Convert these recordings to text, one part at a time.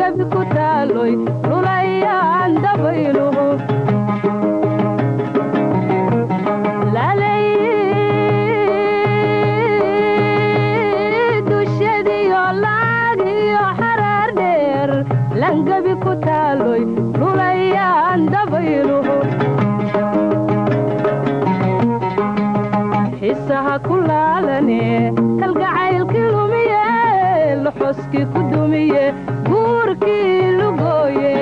langabi ku taaloy lulayaan dabayluhu langabi ku taaloy lulayaan dabayluhu xiisaha ku laalane kalgacaylkii lumiye luxuskii ku dumiye guurkii lugooye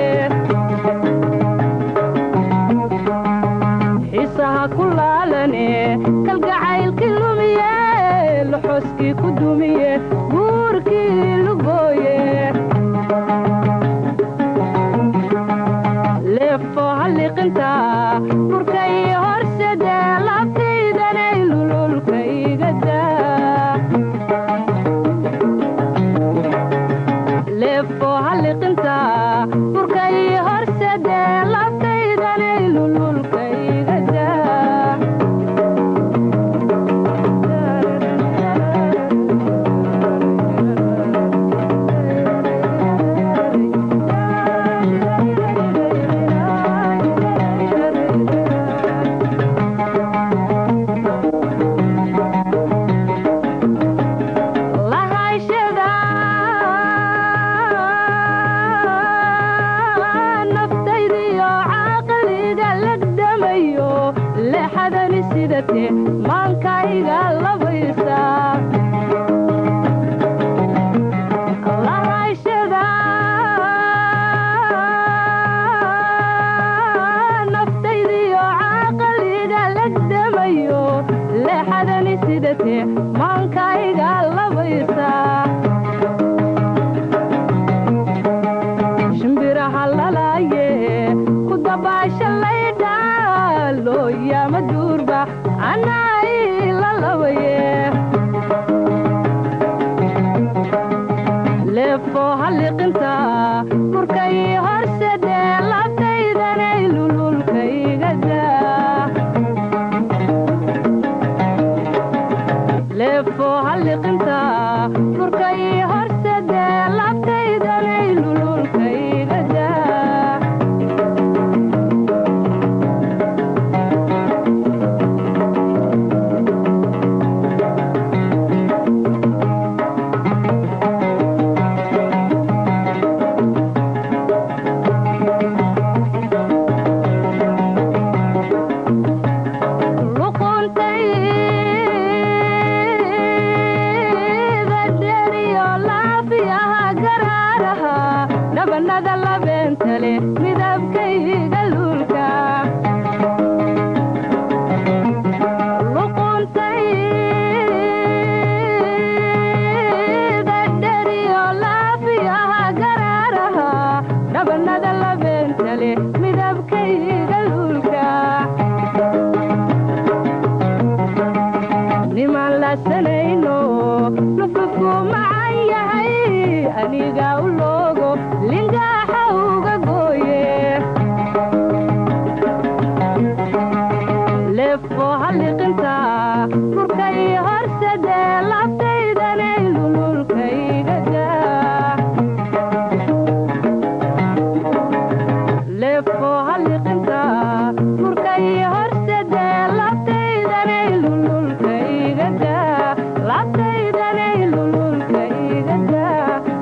xiisaha ku laalane kalgacaylkii lumiye luxuskii ku dumiye guurkii lugooye liqinta burkay horsade labtaydanay lululkaygada leefo haliqinta burkay horsade labtaydanay lululkaygada maankayga labaysa lahayshada naftaydiyo caaqaliga lagdamayo leexadani sidate maankayga labaysa shimbiraha lalaaye ku dabaasha laydha looyama duurba anay lalawaye leefo haliqinta burkay horsade labtaydanay lululkaygada leefo haliqinta burkay horsade labtaydanay lululkaygada midabkayga luulka